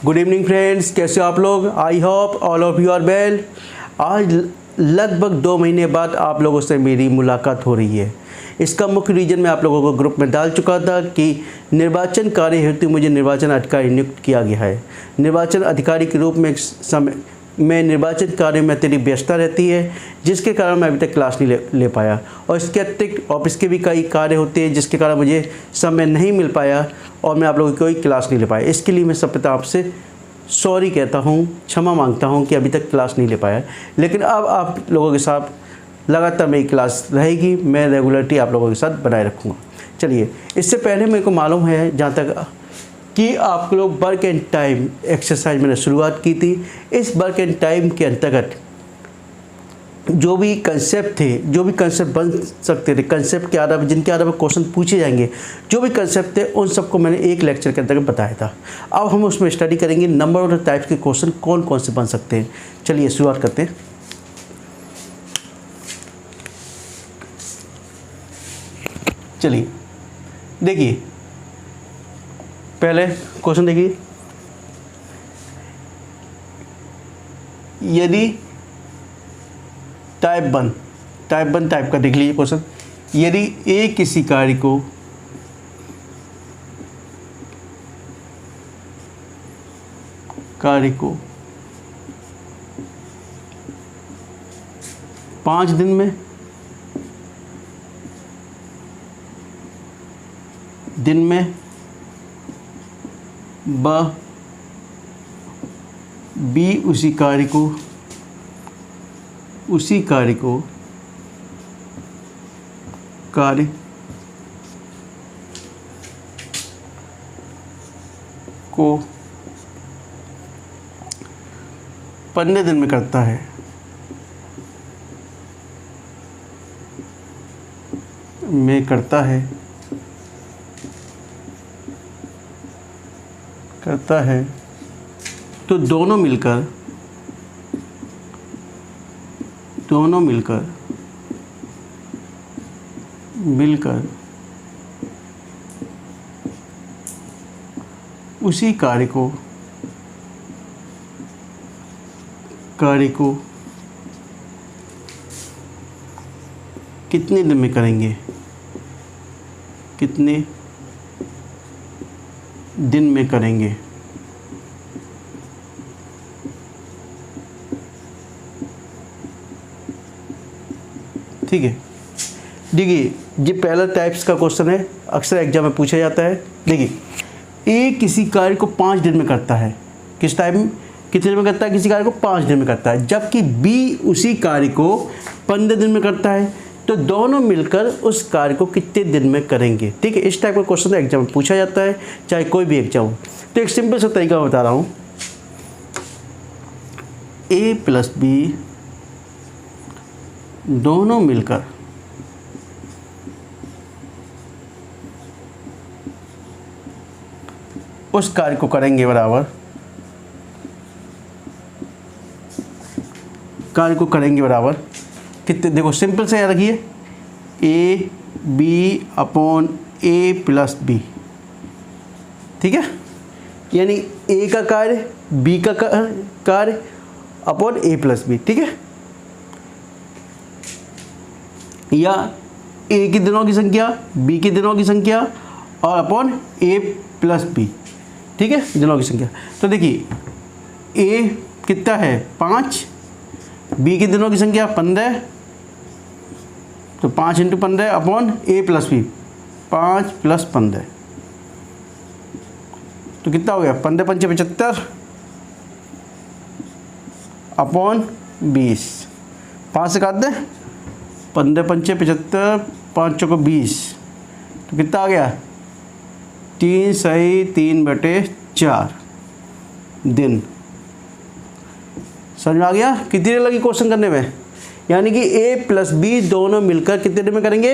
Good evening friends, कैसे हो आप लोग। I hope all of you are well. आज लगभग 2 महीने बाद आप लोगों से मेरी मुलाकात हो रही है। इसका मुख्य रीज़न मैं आप लोगों को ग्रुप में डाल चुका था कि निर्वाचन कार्य हेतु मुझे निर्वाचन अधिकारी नियुक्त किया गया है। निर्वाचन अधिकारी के रूप में समय में निर्वाचन कार्य में अत्यधिक व्यस्तता रहती है, जिसके कारण मैं अभी तक क्लास नहीं ले पाया। और इसके अतिरिक्त ऑफिस के भी कई कार्य होते हैं जिसके कारण मुझे समय नहीं मिल पाया और मैं आप लोगों की कोई क्लास नहीं ले पाया। इसके लिए मैं सब आपसे सॉरी कहता हूँ, क्षमा मांगता हूँ कि अभी तक क्लास नहीं ले पाया। लेकिन अब आप लोगों के साथ लगातार मेरी क्लास रहेगी, मैं रेगुलरिटी आप लोगों के साथ बनाए रखूँगा। चलिए, इससे पहले मेरे को मालूम है जहाँ तक कि आप लोग वर्क एंड टाइम एक्सरसाइज मैंने शुरुआत की थी। इस वर्क एंड टाइम के अंतर्गत जो भी कंसेप्ट थे, जो भी कंसेप्ट बन सकते थे, कंसेप्ट के आधार पर जिनके आधार पर क्वेश्चन पूछे जाएंगे, जो भी कंसेप्ट थे उन सबको मैंने एक लेक्चर के अंतर्गत बताया था। अब हम उसमें स्टडी करेंगे नंबर ऑफ टाइप्स के क्वेश्चन कौन कौन से बन सकते हैं। चलिए शुरुआत करते हैं। चलिए देखिए, पहले क्वेश्चन देखिए, यदि टाइप वन टाइप का देख लीजिए क्वेश्चन। यदि ए किसी कार्य को पाँच दिन में बी उसी कार्य को 15 दिन में करता है, तो दोनों मिलकर उसी कार्य को कितने दिन में करेंगे, ठीक है। देखिए, ये पहला टाइप्स का क्वेश्चन है, अक्सर एग्जाम में पूछा जाता है। देखिए, ए किसी कार्य को 5 दिन में करता है। किस टाइम में, कितने दिन में करता है? किसी कार्य को 5 दिन में करता है। जबकि बी उसी कार्य को 15 दिन में करता है, तो दोनों मिलकर उस कार्य को कितने दिन में करेंगे। ठीक है, इस टाइप का क्वेश्चन एग्जाम में पूछा जाता है, चाहे कोई भी एग्जाम हो। तो एक सिंपल सा तरीका बता रहा हूँ। ए प्लस बी दोनों मिलकर उस कार्य को करेंगे बराबर, कितने। देखो सिंपल से याद रखिए, A B upon A plus B, ठीक है। यानी ए का कार्य, बी का कार्य अपॉन ए प्लस बी, ठीक है। या ए की दिनों की संख्या, बी की दिनों की संख्या और अपॉन ए प्लस बी, ठीक है, दिनों की संख्या। तो देखिए, ए कितना है 5, बी की दिनों की संख्या 15, तो 5 × 15 अपॉन ए प्लस बी, 5 + 15, तो कितना हो गया 15 × 5 = 75 अपॉन 20। 5 से काट दें, 15 × 5 = 75, 5 × 4 = 20, तो कितना आ गया 3 सही 3/4 दिन। समझ में आ गया कितनी देर लगी क्वेश्चन करने में। यानी कि ए प्लस बी दोनों मिलकर कितने दिन में करेंगे,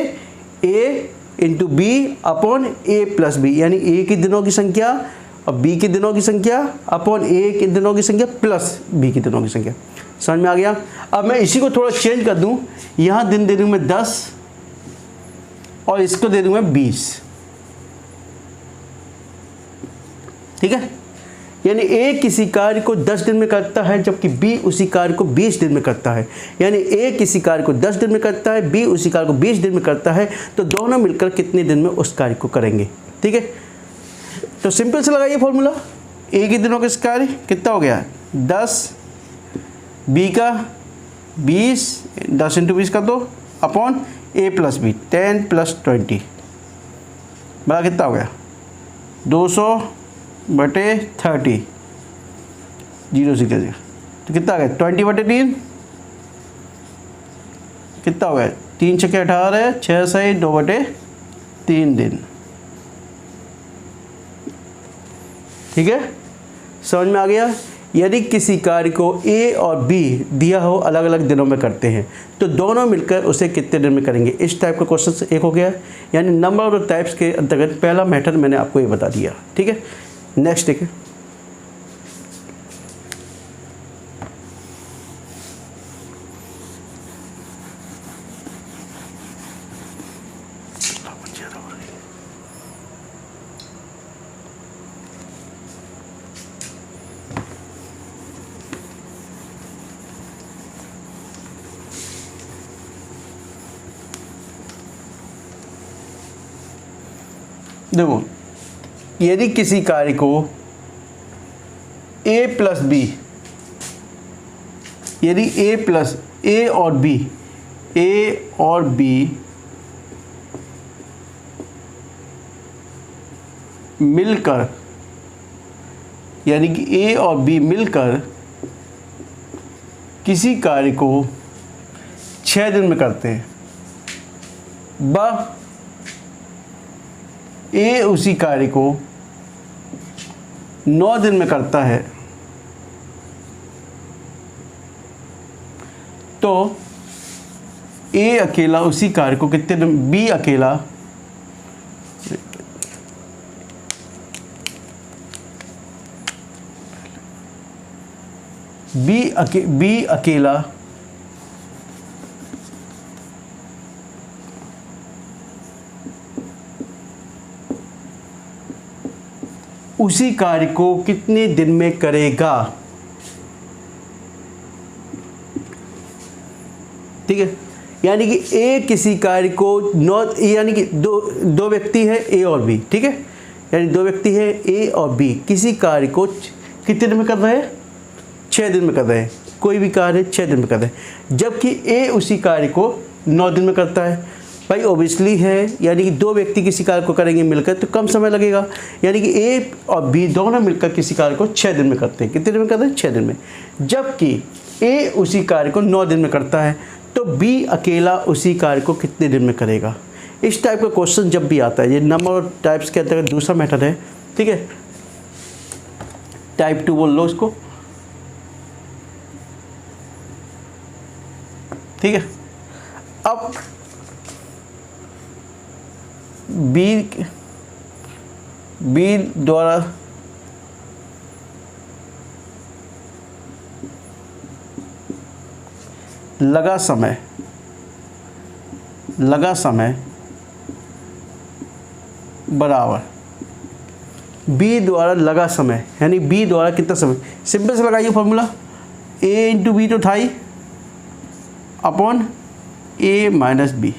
ए × B upon A plus B, यानी ए की दिनों की संख्या और बी की दिनों की संख्या अपॉन ए की दिनों की संख्या प्लस बी की दिनों की संख्या। समझ में आ गया। अब मैं इसी को थोड़ा चेंज कर दूं, यहाँ दिन दे दूँ मैं 10 और इसको दे दूँ मैं 20, ठीक है। यानी ए किसी कार्य को 10 दिन में करता है जबकि बी उसी कार्य को 20 दिन में करता है। यानी ए किसी कार्य को 10 दिन में करता है, बी उसी कार्य को 20 दिन में करता है, तो दोनों मिलकर कितने दिन में उस कार्य को करेंगे। ठीक है, तो सिंपल से लगाइए फॉर्मूला। ए के दिनों का कार्य कितना हो गया 10, बी का 20, 10 × 20 का 2 अपॉन ए प्लस बी 10 + 20 बड़ा कितना हो गया 200/30 जीरो से क्या तो कितना आ गया 20/3 कितना हो गया 3 × 6 = 18, 6 से 2/3 दिन। ठीक है, समझ में आ गया। यदि किसी कार्य को ए और बी दिया हो अलग अलग दिनों में करते हैं तो दोनों मिलकर उसे कितने दिन में करेंगे। इस टाइप का क्वेश्चन एक हो गया, यानी नंबर ऑफ टाइप्स के अंतर्गत पहला मेथड मैंने आपको ये बता दिया। ठीक है, नेक्स्ट देखिए। देखो, यदि किसी कार्य को ए प्लस बी, यदि ए और बी मिलकर, यानी कि ए और बी मिलकर किसी कार्य को 6 दिन में करते हैं, ब ए उसी कार्य को 9 दिन में करता है, तो ए अकेला उसी कार्य को कितने दिन, बी अकेला बी अकेला उसी कार्य को कितने दिन में करेगा। ठीक है, यानी कि ए किसी कार्य को 9, यानी कि दो व्यक्ति है ए और बी। ठीक है, यानी 2 व्यक्ति है ए और बी किसी कार्य को कितने दिन में कर रहे हैं 6 दिन में कर रहे हैं। कोई भी कार्य 6 दिन में कर रहे हैं, जबकि ए उसी कार्य को 9 दिन में करता है। भाई ओबियसली है, यानी कि 2 व्यक्ति किसी कार्य को करेंगे मिलकर तो कम समय लगेगा। यानी कि ए और बी दोनों मिलकर किसी कार्य को 6 दिन में करते हैं। कितने दिन में करते हैं 6 दिन में, जबकि ए उसी कार्य को 9 दिन में करता है, तो बी अकेला उसी कार्य को कितने दिन में करेगा। इस टाइप का क्वेश्चन जब भी आता है, ये नंबर ऑफ टाइप्स के अंतर्गत दूसरा मेथड है। ठीक है, टाइप 2 बोल लो इसको। ठीक है, अब बी द्वारा लगा समय बराबर बी द्वारा लगा समय, यानी बी द्वारा कितना समय। सिंपल से लगाइए फॉर्मूला, ए × बी तो था ही अपॉन ए माइनस बी।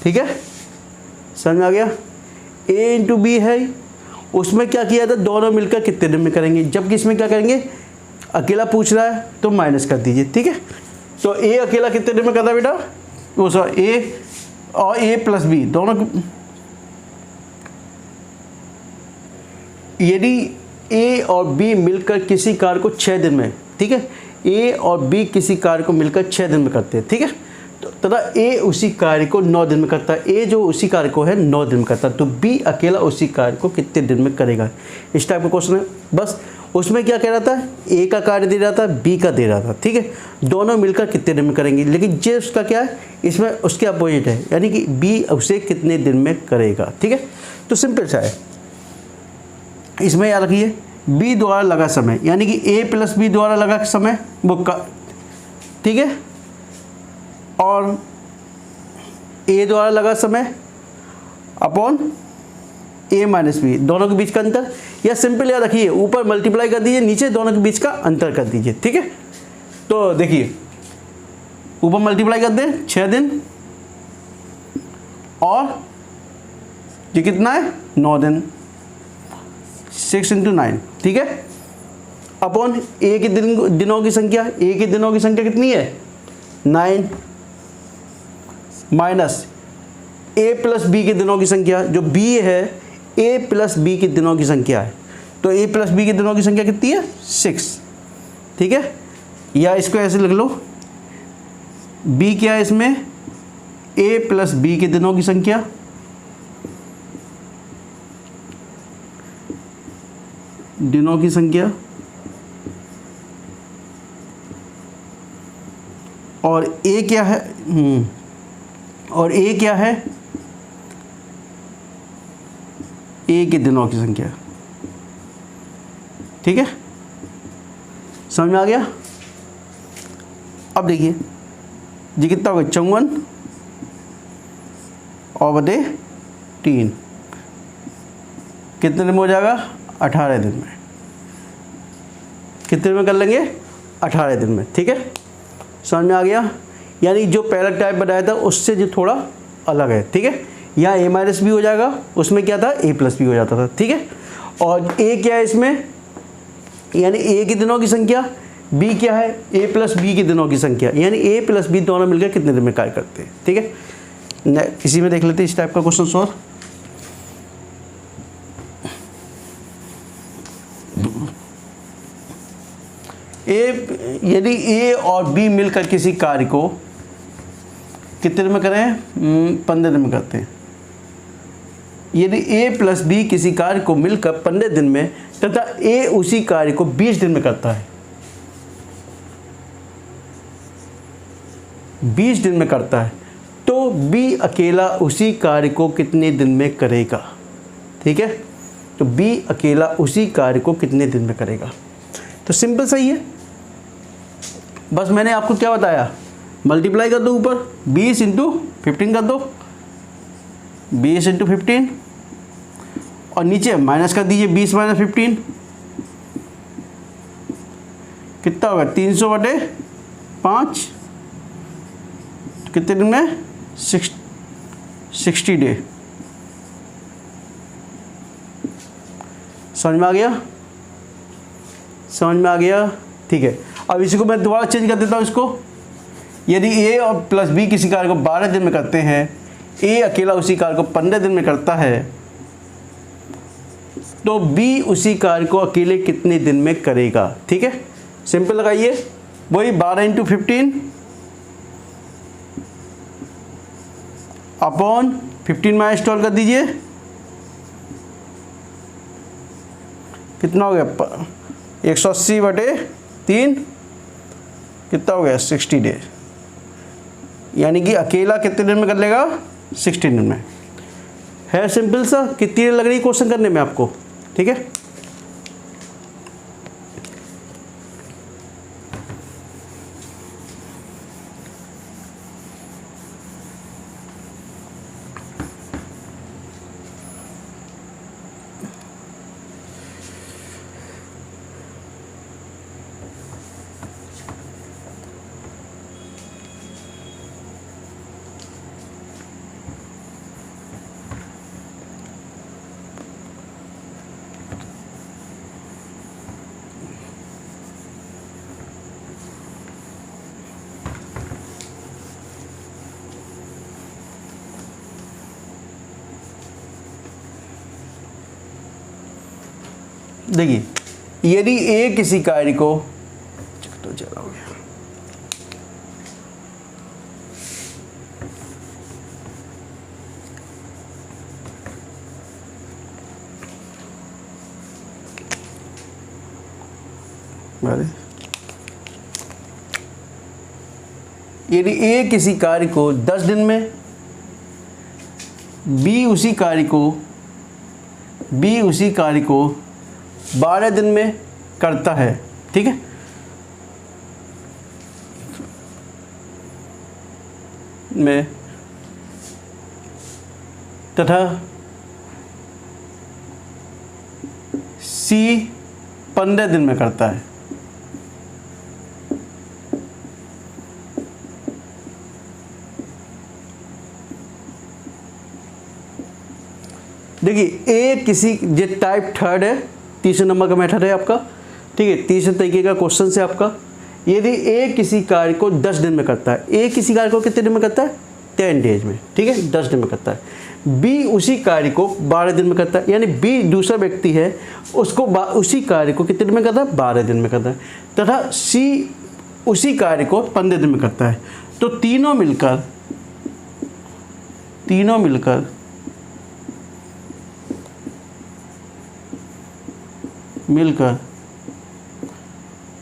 ठीक है, समझ में आ गया। ए × बी है, उसमें क्या किया था दोनों मिलकर कितने दिन में करेंगे, जबकि इसमें क्या करेंगे अकेला पूछ रहा है तो माइनस कर दीजिए। ठीक है, तो ए अकेला कितने दिन में करता है बेटा, वो सर ए और ए प्लस बी दोनों, यदि ए और बी मिलकर किसी कार्य को 6 दिन में, ठीक है, ए और बी किसी कार्य को मिलकर 6 दिन में करते हैं। ठीक है, तो तथा ए उसी कार्य को 9 दिन में करता है, ए जो उसी कार्य को है 9 दिन में करता है, तो बी अकेला उसी कार्य को कितने दिन में करेगा। इस टाइप का क्वेश्चन है। बस उसमें क्या कह रहा था, ए का कार्य दे रहा था, बी का दे रहा था। ठीक है, दोनों मिलकर कितने दिन में करेंगे, लेकिन जे उसका क्या है, इसमें उसके अपोजिट है, यानी कि बी उसे कितने दिन में करेगा। ठीक है, तो सिंपल सा है, इसमें याद रखिए बी द्वारा लगा समय, यानी कि ए प्लस बी द्वारा लगा समय वो का, ठीक है, और ए द्वारा लगा समय अपॉन ए माइनस बी, दोनों के बीच का अंतर, या सिंपल याद रखिए, ऊपर मल्टीप्लाई कर दीजिए, नीचे दोनों के बीच का अंतर कर दीजिए, ठीक है। तो देखिए ऊपर मल्टीप्लाई कर दें 6 दिन, और ये कितना है 9 दिन, 6 × 9, ठीक है। अपॉन ए के दिनों की संख्या, ए के दिनों की संख्या कितनी है 9, माइनस ए प्लस बी के दिनों की संख्या, जो बी है ए प्लस बी के दिनों की संख्या है, तो ए प्लस बी के दिनों की संख्या कितनी है 6, ठीक है। या इसको ऐसे लिख लो, बी क्या है इसमें, ए प्लस बी के दिनों की संख्या, दिनों की संख्या, और ए क्या है, और ए क्या है, ए के दिनों की संख्या, ठीक है। समझ में आ गया। अब देखिए ये कितना होगा 54 और बटे 3, कितने दिन में हो जाएगा 18 दिन में। कितने दिन में कर लेंगे 18 दिन में, ठीक है। समझ में आ गया। यानी जो पहला टाइप बनाया था उससे जो थोड़ा अलग है, ठीक है। यहाँ ए माइनस बी हो जाएगा, उसमें क्या था ए प्लस बी हो जाता था, ठीक है। और ए क्या है इसमें, यानी ए के दिनों की संख्या, बी क्या है ए प्लस बी के दिनों की संख्या, यानी ए प्लस बी दोनों मिलकर कितने दिन में कार्य करते हैं, ठीक है। इसी में देख लेते हैं इस टाइप का क्वेश्चन सॉल्व। ए, यदि ए और बी मिलकर किसी कार्य को कितने दिन में करें 15 दिन में करते हैं। यदि ए प्लस बी किसी कार्य को मिलकर 15 दिन में तथा ए उसी कार्य को 20 दिन में करता है, 20 दिन में करता है, तो बी अकेला उसी कार्य को कितने दिन में करेगा, ठीक है। तो बी अकेला उसी कार्य को कितने दिन में करेगा। तो सिंपल सही है, बस मैंने आपको क्या बताया, मल्टीप्लाई कर दो ऊपर 20 × 15 कर दो, 20 × 15, और नीचे माइनस कर दीजिए 20 - 15, कितना होगा 300/5, कितने दिन में 60 डे। समझ में आ गया, समझ में आ गया, ठीक है। अब इसी को मैं दोबारा चेंज कर देता हूँ इसको। यदि ए और प्लस बी किसी कार्य को 12 दिन में करते हैं, ए अकेला उसी कार्य को 15 दिन में करता है, तो बी उसी कार्य को अकेले कितने दिन में करेगा, ठीक है। सिंपल लगाइए, वही 12 × 15 अपॉन 15 - 12 कर दीजिए, कितना हो गया 180/3, कितना हो गया 60 डे। यानी कि अकेला कितने दिन में कर लेगा 60 दिन में। है सिंपल सा। कितनी देर लग रही है क्वेश्चन करने में आपको, ठीक है। देखिए, यदि ए किसी कार्य को तो चला हो गया, यदि ए किसी कार्य को 10 दिन में, बी उसी कार्य को 12 दिन में करता है, ठीक है। में तथा सी 15 दिन में करता है। देखिए ए किसी ये टाइप थर्ड है, तीसरे नंबर का मेथड है आपका, ठीक है, तीसरे तरीके का क्वेश्चन है आपका। यदि ए किसी कार्य को 10 दिन में करता है, ए किसी कार्य को कितने दिन में करता है, 10 डेज में, ठीक है, 10 दिन में करता है। बी उसी कार्य को 12 दिन में करता है, यानी बी दूसरा व्यक्ति है, उसको उसी कार्य को कितने दिन में करता है, 12 दिन में करता है। तथा सी उसी कार्य को 15 दिन में करता है। तो तीनों मिलकर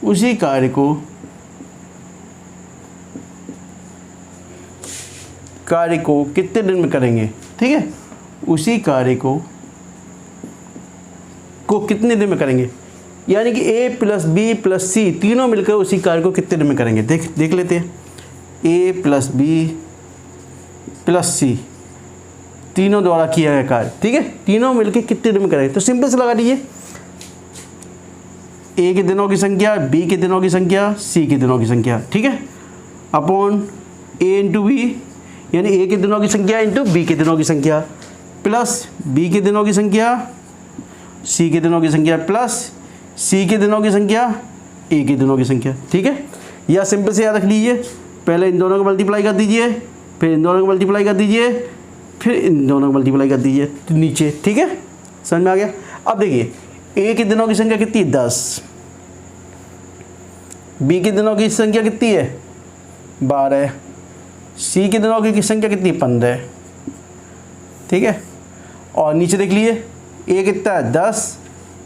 उसी कार्य को कितने दिन में करेंगे, ठीक है, उसी कार्य को कितने दिन में करेंगे, यानी कि ए प्लस बी प्लस सी तीनों मिलकर उसी कार्य को कितने दिन में करेंगे। देख लेते हैं। ए प्लस बी प्लस सी तीनों द्वारा किया गया कार्य, ठीक है, तीनों मिलकर कितने दिन में करेंगे। तो सिंपल से लगा दीजिए, ए के दिनों की संख्या, बी के दिनों की संख्या, सी के दिनों की संख्या, ठीक है, अपॉन ए इंटू बी, यानी ए के दिनों की संख्या इंटू बी के दिनों की संख्या, प्लस बी के दिनों की संख्या, सी के दिनों की संख्या, प्लस सी के दिनों की संख्या, ए के दिनों की संख्या, ठीक है। या सिंपल से याद रख लीजिए, पहले इन दोनों को मल्टीप्लाई कर दीजिए, फिर इन दोनों को मल्टीप्लाई कर दीजिए, फिर इन दोनों को मल्टीप्लाई कर दीजिए नीचे, ठीक है, समझ में आ गया। अब देखिए ए के दिनों की संख्या कितनी है, 10, बी के दिनों की संख्या कितनी है, 12, सी के दिनों की संख्या कितनी है, 15, ठीक है। और नीचे देख लिए, ए कितना है 10,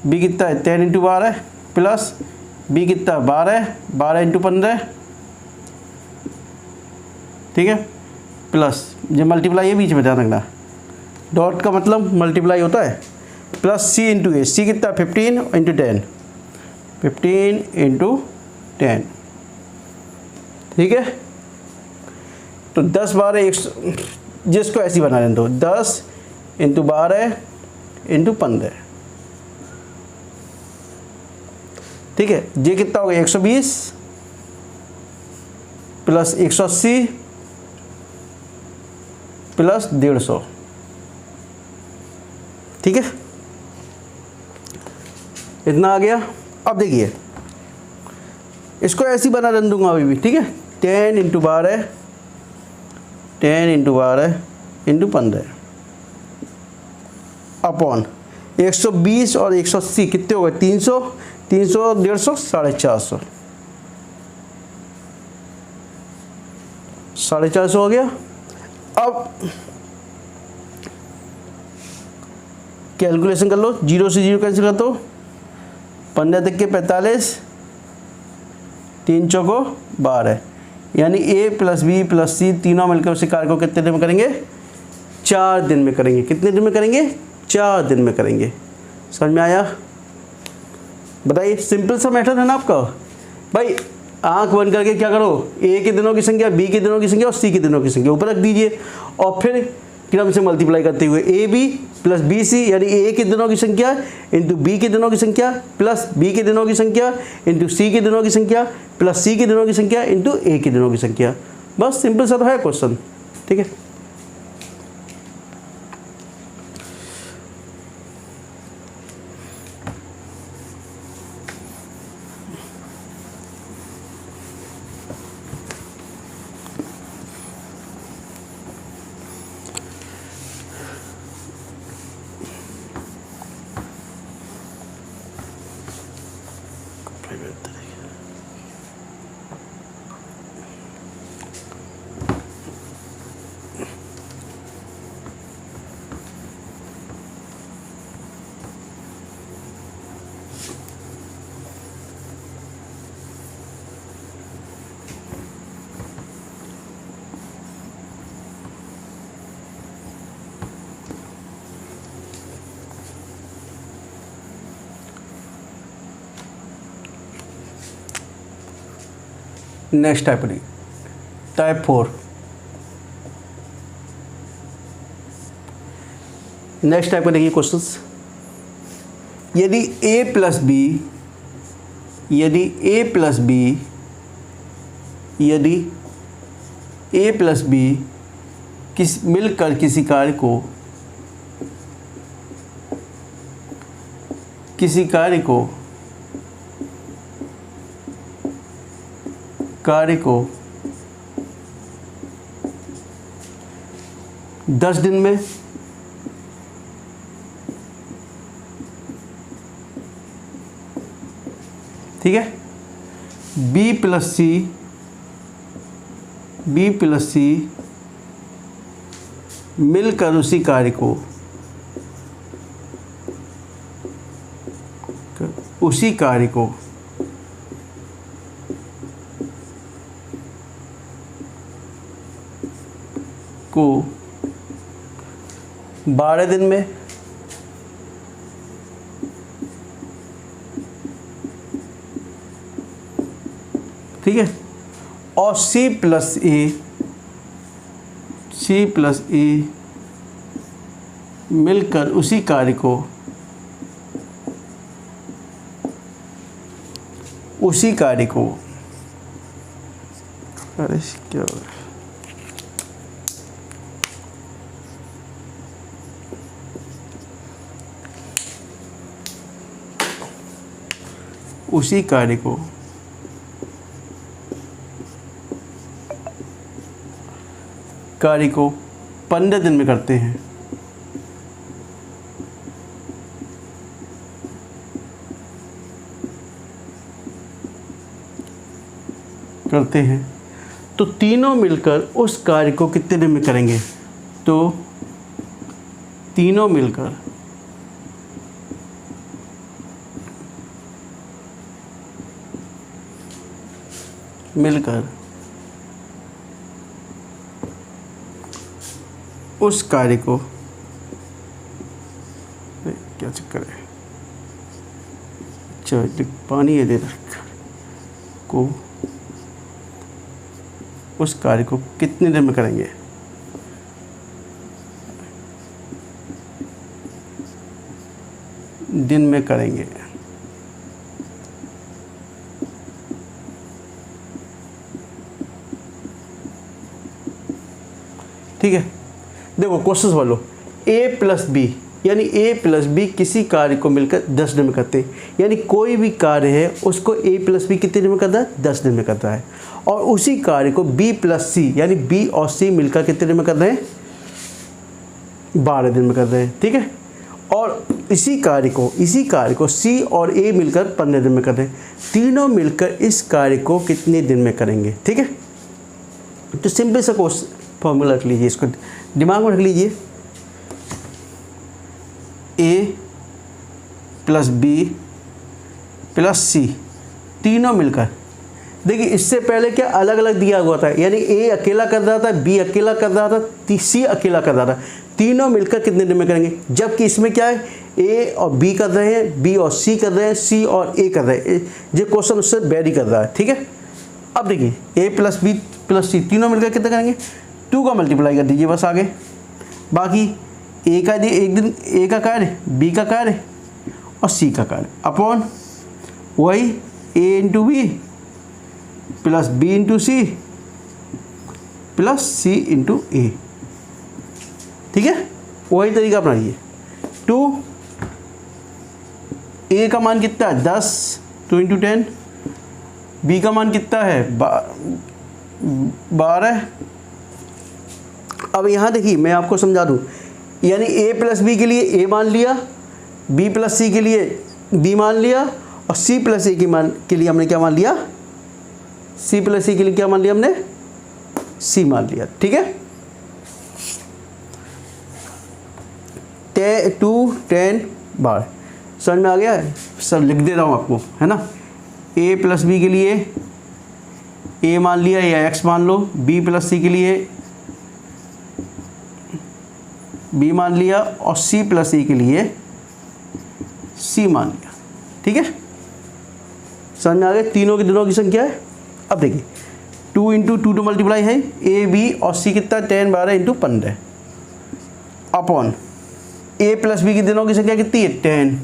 बी कितना है 10 इंटू 12, प्लस बी कितना है 12 इंटू 15, ठीक है, प्लस जो मल्टीप्लाई है बीच में ध्यान रखना, डॉट का मतलब मल्टीप्लाई होता है, प्लस सी इंटू ए, सी कितना 15 इंटू 10, 15 इंटू 10, ठीक है। तो 10 12 100, जिसको ऐसी बना लें तो 10 इंटू 12 इंटू 15, ठीक है। ये कितना हो गया 120 प्लस 180 प्लस 150, ठीक है, इतना आ गया। अब देखिए इसको ऐसी बना रन दूंगा अभी भी, ठीक है, 10 इंटू 12 इंटू 15 अपॉन 120 और 180 कितने हो गए, 300 300 150 450, 450 हो गया। अब कैलकुलेशन कर लो, 0 से 0 कैंसिल कर दो, 15 तक के 45, 3 चौको 12, यानी ए प्लस बी प्लस सी तीनों मिलकर उसी कार्य को कितने दिन में करेंगे, 4 दिन में करेंगे। कितने दिन में करेंगे, 4 दिन में करेंगे। समझ में आया, बताइए, सिंपल सा मैटर है ना आपका। भाई आंख बंद करके क्या करो, ए के दिनों की संख्या, बी के दिनों की संख्या और सी के दिनों की संख्या ऊपर रख दीजिए, और फिर क्रम से मल्टीप्लाई करते हुए A B plus B C, यानी ए के दिनों की संख्या इंटू बी के दिनों की संख्या प्लस बी के दिनों की संख्या इंटू सी के दिनों की संख्या प्लस सी के दिनों की संख्या इंटू ए के दिनों की संख्या। बस सिंपल सा तो है क्वेश्चन, ठीक है। Next type type 4। Next type का देखिए क्वेश्चंस, यदि a प्लस बी यदि a प्लस बी यदि a प्लस बी मिलकर किसी कार्य को कार्य को 10 दिन में ठीक है, बी प्लस सी मिलकर उसी कार्य को 12 दिन में ठीक है, और सी प्लस ए मिलकर उसी कार्य को अरे क्या हो रहा है? उसी कार्य को 15 दिन में करते हैं। तो तीनों मिलकर उस कार्य को कितने दिन में करेंगे? तो तीनों मिलकर उस कार्य को क्या चक्कर है? अच्छा पानी है दे को उस कार्य को कितने दिन में करेंगे? दिन में करेंगे। ठीक है, देखो क्वेश्चन सॉल्व लो। a प्लस बी यानी a प्लस बी किसी कार्य को मिलकर 10 दिन में करते हैं, यानी कोई भी कार्य है उसको a प्लस बी कितने दिन में करता है? 10 दिन में करता है। और उसी कार्य को b प्लस सी यानी b और c मिलकर कितने दिन में कर रहे हैं? 12 दिन में कर रहे हैं। ठीक है, और इसी कार्य को c और a मिलकर 15 दिन में कर रहे हैं। तीनों मिलकर इस कार्य को कितने दिन में करेंगे? ठीक है, तो सिंपल सा क्वेश्चन फॉर्मूला रख लीजिए, इसको दिमाग में रख लीजिए। a प्लस बी प्लस सी तीनों मिलकर, देखिए इससे पहले क्या अलग अलग दिया हुआ था, यानी a अकेला कर रहा था, b अकेला कर रहा था, c अकेला कर रहा था। तीनों मिलकर कितने दिन में करेंगे? जबकि इसमें क्या है, a और b कर रहे हैं, b और c कर रहे हैं, c और a कर रहे हैं। ये क्वेश्चन उससे वेरी कर रहा है। ठीक है, अब देखिए a प्लस बी प्लस सी तीनों मिलकर कितना करेंगे? 2 का मल्टीप्लाई कर दीजिए बस आगे। बाकी a का एक दिन a का कार्य, b का कार्य और c का कार्य अपॉन वही a into B plus b into C plus c into A. ठीक है, वही तरीका अपनाइए। 2 a का मान कितना है? 10, 2 इंटू 10। b का मान कितना है? 12। अब यहाँ देखिए मैं आपको समझा दूँ, यानी a प्लस बी के लिए a मान लिया, b प्लस सी के लिए b मान लिया और c प्लस ए के लिए हमने क्या मान लिया? c प्लस सी के लिए क्या मान लिया हमने? c मान लिया। ठीक है, 2, 10, 12 समझ में आ गया है? सब लिख दे रहा हूँ आपको, है ना। a प्लस बी के लिए a मान लिया या x मान लो, b प्लस सी के लिए b मान लिया और c प्लस ए के लिए c मान लिया। ठीक है, समझ में आ गया? तीनों के दिनों की संख्या है। अब देखिए 2 इंटू 2 मल्टीप्लाई है a b और c कितना? 10, 12 into 15 upon a plus B के दिनों की संख्या कितनी है? 10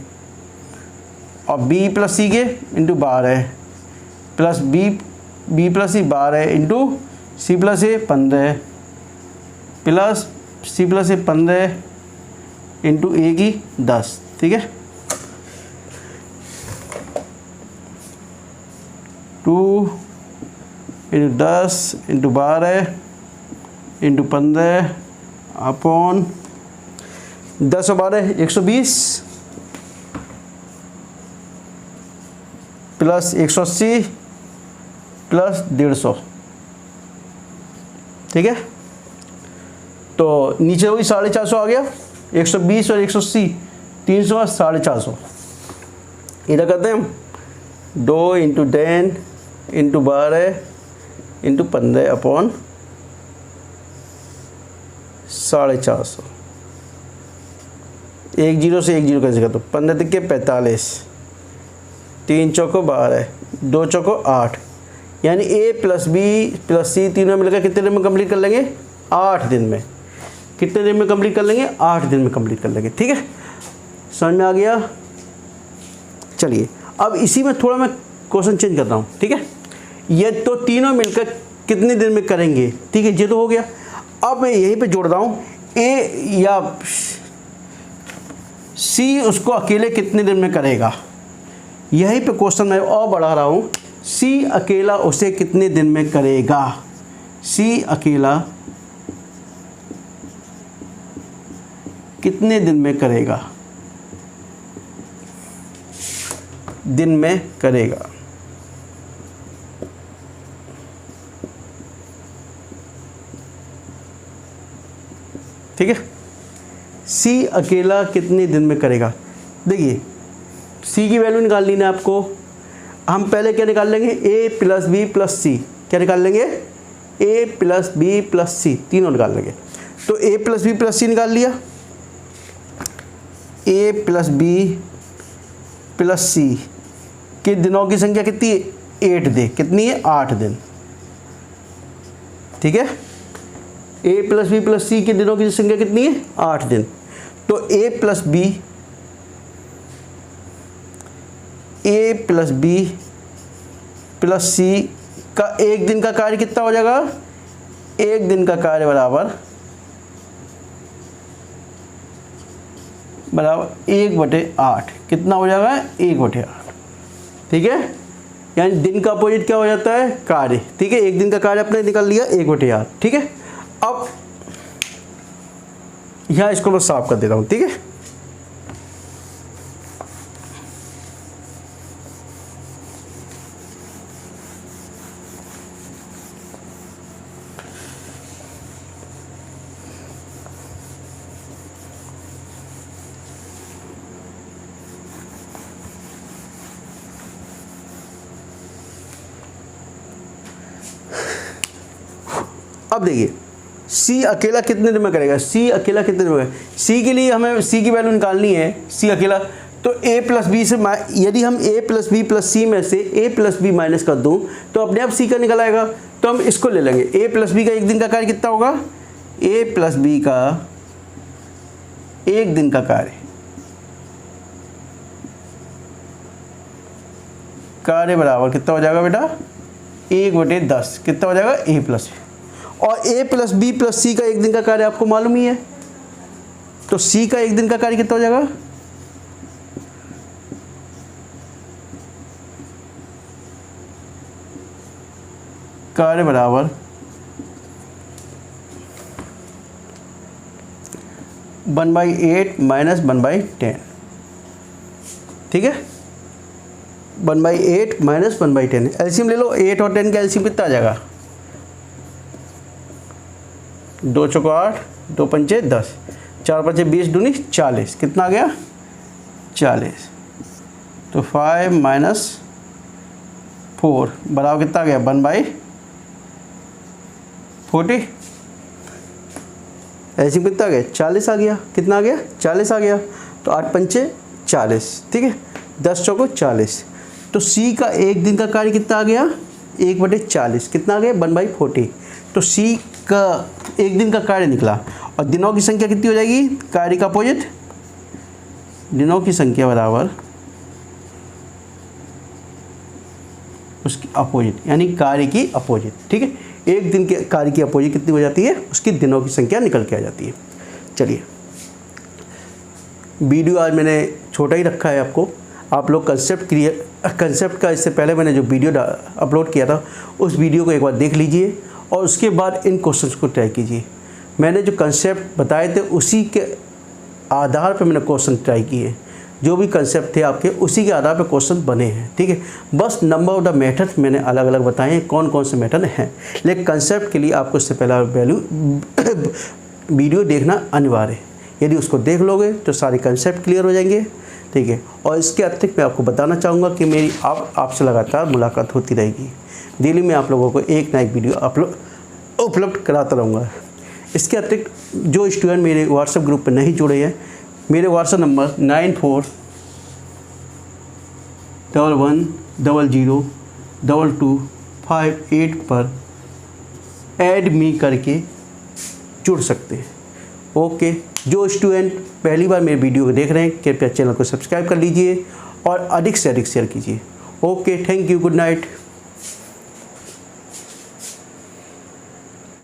और बी प्लस सी के इंटू 12 प्लस बी प्लस सी 12 इंटू सी प्लस ए 15 प्लस सी प्लस ए 15 इंटू ए की 10। ठीक है, 2 इंटू 10 इंटू 12 इंटू 15 अपॉन 10 और 12 120 प्लस 180 प्लस 150। ठीक है, तो नीचे वही 450 आ गया, 120 और 180 300 और 450। इधर करते हैं हम 2 इंटू 10 इंटू 12 इंटू 15 अपॉन 450। एक जीरो से एक जीरो कैसे करते हो, 15 तक के 45, 3 चौको 12, 2 चौको 8, यानी ए प्लस बी प्लस सी तीनों मिलकर कितने दिन में कंप्लीट कर लेंगे, 8 दिन में। कितने दिन में कंप्लीट कर लेंगे, 8 दिन में कंप्लीट कर लेंगे। ठीक है, समझ में आ गया। चलिए अब इसी में थोड़ा मैं क्वेश्चन चेंज करता हूँ। ठीक है, ये तो तीनों मिलकर कितने दिन में करेंगे। ठीक है, ये तो हो गया। अब मैं यहीं पे जोड़ रहा हूँ ए या सी उसको अकेले कितने दिन में करेगा। यहीं पे क्वेश्चन मैं और बढ़ा रहा हूँ, सी अकेला उसे कितने दिन में करेगा। सी अकेला कितने दिन में करेगा, दिन में करेगा। ठीक है, सी अकेला कितने दिन में करेगा। देखिए सी की वैल्यू निकालनी है आपको। हम पहले क्या निकाल लेंगे, ए प्लस बी प्लस सी। क्या निकाल लेंगे, ए प्लस बी प्लस सी, तीनों निकाल लेंगे। तो ए प्लस बी प्लस सी निकाल लिया, ए प्लस बी प्लस सी के दिनों की संख्या कितनी है, 8 दिन। कितनी है, 8 दिन। ठीक है, ए प्लस बी प्लस सी के दिनों की संख्या कितनी है, 8 दिन। तो ए प्लस बी प्लस सी का एक दिन का कार्य कितना हो जाएगा, एक दिन का कार्य बराबर 1/8। कितना हो जाएगा, 1/8। ठीक है, यानी दिन का अपोजिट क्या हो जाता है, कार्य। ठीक है, एक दिन का कार्य आपने निकाल लिया 1/8। ठीक है, अब यहाँ इसको मैं साफ कर देता हूँ। ठीक है, अब देखिए सी अकेला कितने दिन में करेगा, सी अकेला कितने दिन में करेगा। सी के लिए हमें सी की वैल्यू निकालनी है, सी अकेला। तो ए प्लस बी से यदि हम ए प्लस बी प्लस सी में से ए प्लस बी माइनस कर दूं तो अपने आप सी का निकल आएगा। तो हम इसको ले लेंगे, ए प्लस बी का एक दिन का कार्य कितना होगा, ए प्लस बी का एक दिन का कार्य बराबर कितना हो जाएगा बेटा, 1/10। कितना हो जाएगा, ए प्लस बी। और ए प्लस बी प्लस सी का एक दिन का कार्य आपको मालूम ही है, तो सी का एक दिन का कार्य कितना हो जाएगा, कार्य बराबर 1/8 माइनस 1/10। ठीक है, 1/8 माइनस 1/10। एलसीएम ले लो, 8 और 10 का एलसीएम कितना आ जाएगा, 2 चौको 8, 2 पंचे 10, 4 पंचे 20 दूनी 40। कितना आ गया, 40। तो 5 माइनस 4 बराबर कितना आ गया, 1/40। ऐसे कितना आ गया, 40 आ गया। कितना आ गया, 40 आ गया। तो 8 पंचे 40। ठीक है, 10 चौको 40। तो सी का एक दिन का कार्य कितना आ गया, 1/40। कितना आ गया, 1/40। तो सी का एक दिन का कार्य निकला। और दिनों की संख्या कितनी हो जाएगी, कार्य का अपोजिट, दिनों की संख्या बराबर उसकी अपोजिट, यानी कार्य की अपोजिट। ठीक है, एक दिन के कार्य की अपोजिट कितनी हो जाती है, उसकी दिनों की संख्या निकल के आ जाती है। चलिए, वीडियो आज मैंने छोटा ही रखा है आपको। आप लोग कंसेप्ट का इससे पहले मैंने जो वीडियो अपलोड किया था उस वीडियो को एक बार देख लीजिए और उसके बाद इन क्वेश्चंस को ट्राई कीजिए। मैंने जो कंसेप्ट बताए थे उसी के आधार पर मैंने क्वेश्चन ट्राई किए। जो भी कंसेप्ट थे आपके उसी के आधार पर क्वेश्चन बने हैं। ठीक है, बस नंबर ऑफ द मेथड मैंने अलग अलग बताए हैं, कौन कौन से मेथड हैं, लेकिन कंसेप्ट के लिए आपको इससे पहला वीडियो देखना अनिवार्य है। यदि उसको देख लोगे तो सारे कंसेप्ट क्लियर हो जाएंगे। ठीक है, और इसके अतिरिक्त मैं आपको बताना चाहूँगा कि मेरी आपसे लगातार मुलाकात होती रहेगी। डेली मैं आप लोगों को एक ना एक वीडियो उपलब्ध कराता रहूँगा। इसके अतिरिक्त जो स्टूडेंट मेरे व्हाट्सएप ग्रुप पर नहीं जुड़े हैं, मेरे व्हाट्सएप नंबर 9411002258 पर ऐड मी करके जुड़ सकते हैं। ओके, जो स्टूडेंट पहली बार मेरे वीडियो को देख रहे हैं कृपया चैनल को सब्सक्राइब कर लीजिए और अधिक से अधिक शेयर कीजिए। Okay, thank you, good night.